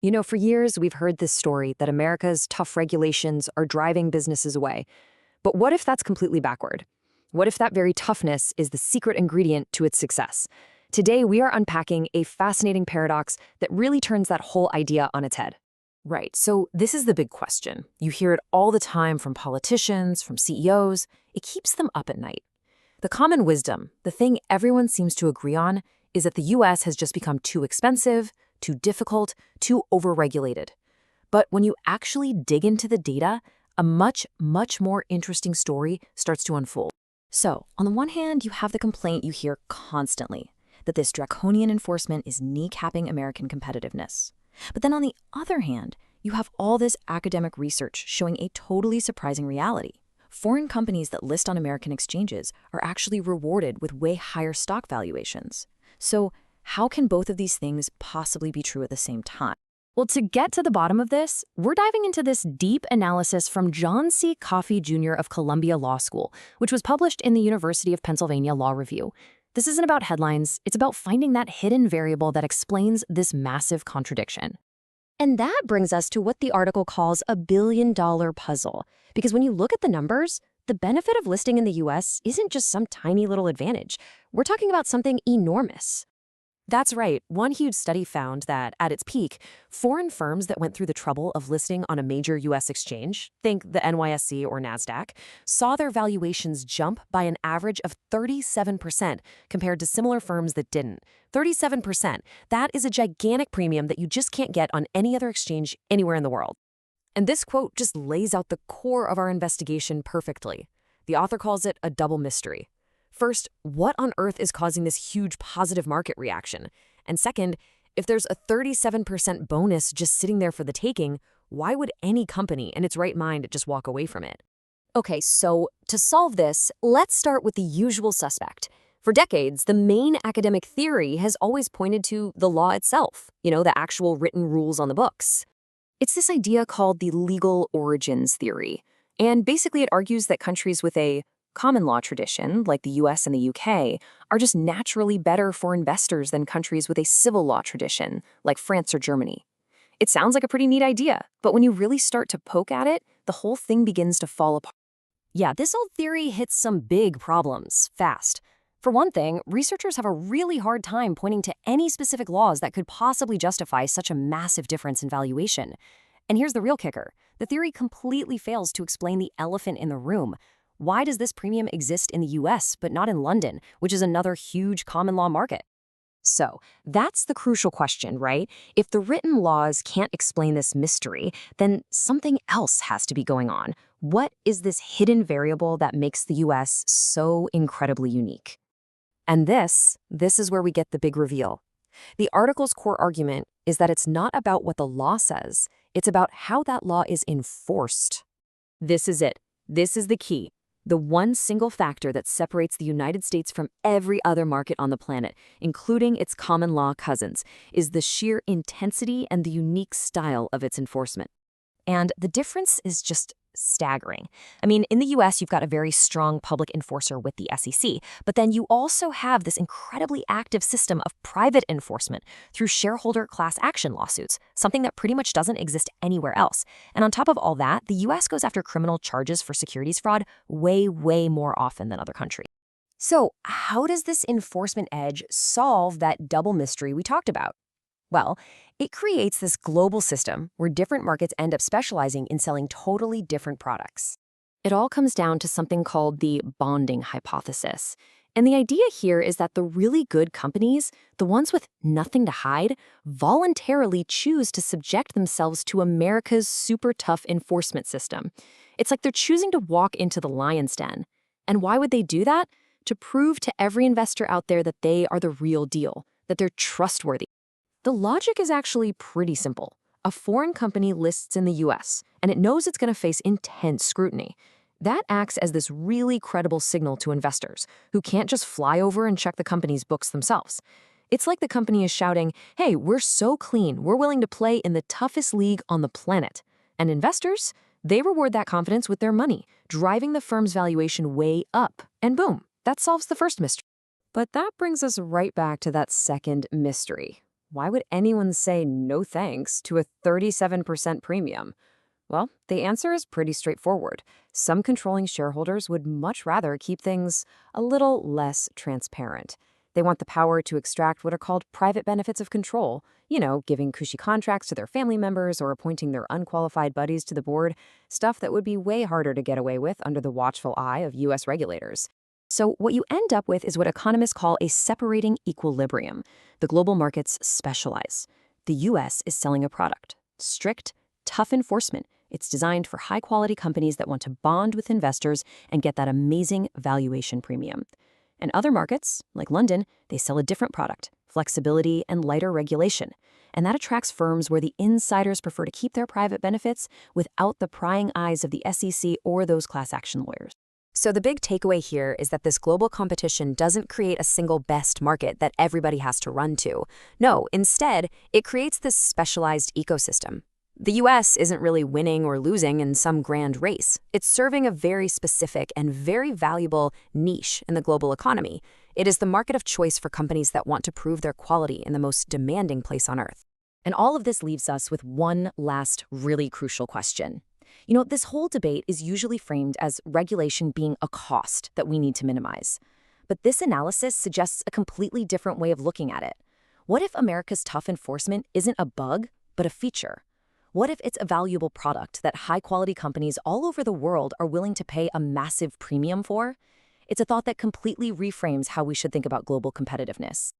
You know, for years, we've heard this story that America's tough regulations are driving businesses away. But what if that's completely backward? What if that very toughness is the secret ingredient to its success? Today, we are unpacking a fascinating paradox that really turns that whole idea on its head. Right. So this is the big question. You hear it all the time from politicians, from CEOs. It keeps them up at night. The common wisdom, the thing everyone seems to agree on, is that the US has just become too expensive, too difficult, too overregulated. But when you actually dig into the data, a much, much more interesting story starts to unfold. So, on the one hand, you have the complaint you hear constantly, that this draconian enforcement is kneecapping American competitiveness. But then on the other hand, you have all this academic research showing a totally surprising reality. Foreign companies that list on American exchanges are actually rewarded with way higher stock valuations. So how can both of these things possibly be true at the same time? Well, to get to the bottom of this, we're diving into this deep analysis from John C. Coffey Jr. of Columbia Law School, which was published in the University of Pennsylvania Law Review. This isn't about headlines, it's about finding that hidden variable that explains this massive contradiction. And that brings us to what the article calls a billion-dollar puzzle. Because when you look at the numbers, the benefit of listing in the US isn't just some tiny little advantage. We're talking about something enormous. That's right. One huge study found that, at its peak, foreign firms that went through the trouble of listing on a major U.S. exchange, think the NYSE or NASDAQ, saw their valuations jump by an average of 37% compared to similar firms that didn't. 37%. That is a gigantic premium that you just can't get on any other exchange anywhere in the world. And this quote just lays out the core of our investigation perfectly. The author calls it a double mystery. First, what on earth is causing this huge positive market reaction? And second, if there's a 37% bonus just sitting there for the taking, why would any company in its right mind just walk away from it? Okay, so to solve this, let's start with the usual suspect. For decades, the main academic theory has always pointed to the law itself, the actual written rules on the books. It's this idea called the legal origins theory. And basically it argues that countries with a common law tradition, like the US and the UK, are just naturally better for investors than countries with a civil law tradition, like France or Germany. It sounds like a pretty neat idea, but when you really start to poke at it, the whole thing begins to fall apart. Yeah, this old theory hits some big problems, fast. For one thing, researchers have a really hard time pointing to any specific laws that could possibly justify such a massive difference in valuation. And here's the real kicker. The theory completely fails to explain the elephant in the room. Why does this premium exist in the US but not in London, which is another huge common law market? So that's the crucial question, right? If the written laws can't explain this mystery, then something else has to be going on. What is this hidden variable that makes the US so incredibly unique? And this is where we get the big reveal. The article's core argument is that it's not about what the law says, it's about how that law is enforced. This is it. This is the key. The one single factor that separates the United States from every other market on the planet, including its common law cousins, is the sheer intensity and the unique style of its enforcement. And the difference is just staggering. I mean, in the US, you've got a very strong public enforcer with the SEC, but then you also have this incredibly active system of private enforcement through shareholder class action lawsuits, something that pretty much doesn't exist anywhere else. And on top of all that, the US goes after criminal charges for securities fraud way, way more often than other countries. So how does this enforcement edge solve that double mystery we talked about? Well, it creates this global system where different markets end up specializing in selling totally different products. It all comes down to something called the bonding hypothesis. And the idea here is that the really good companies, the ones with nothing to hide, voluntarily choose to subject themselves to America's super tough enforcement system. It's like they're choosing to walk into the lion's den. And why would they do that? To prove to every investor out there that they are the real deal, that they're trustworthy. The logic is actually pretty simple. A foreign company lists in the US, and it knows it's going to face intense scrutiny. That acts as this really credible signal to investors, who can't just fly over and check the company's books themselves. It's like the company is shouting, hey, we're so clean, we're willing to play in the toughest league on the planet. And investors, they reward that confidence with their money, driving the firm's valuation way up. And boom, that solves the first mystery. But that brings us right back to that second mystery. Why would anyone say no thanks to a 37% premium? Well, the answer is pretty straightforward. Some controlling shareholders would much rather keep things a little less transparent. They want the power to extract what are called private benefits of control, giving cushy contracts to their family members or appointing their unqualified buddies to the board, stuff that would be way harder to get away with under the watchful eye of US regulators. So, what you end up with is what economists call a separating equilibrium. The global markets specialize. The US is selling a product, strict, tough enforcement. It's designed for high-quality companies that want to bond with investors and get that amazing valuation premium. And other markets, like London, they sell a different product, flexibility and lighter regulation. And that attracts firms where the insiders prefer to keep their private benefits without the prying eyes of the SEC or those class action lawyers. So the big takeaway here is that this global competition doesn't create a single best market that everybody has to run to. No, instead, it creates this specialized ecosystem. The US isn't really winning or losing in some grand race. It's serving a very specific and very valuable niche in the global economy. It is the market of choice for companies that want to prove their quality in the most demanding place on earth. And all of this leaves us with one last really crucial question. This whole debate is usually framed as regulation being a cost that we need to minimize. But this analysis suggests a completely different way of looking at it. What if America's tough enforcement isn't a bug, but a feature? What if it's a valuable product that high-quality companies all over the world are willing to pay a massive premium for? It's a thought that completely reframes how we should think about global competitiveness.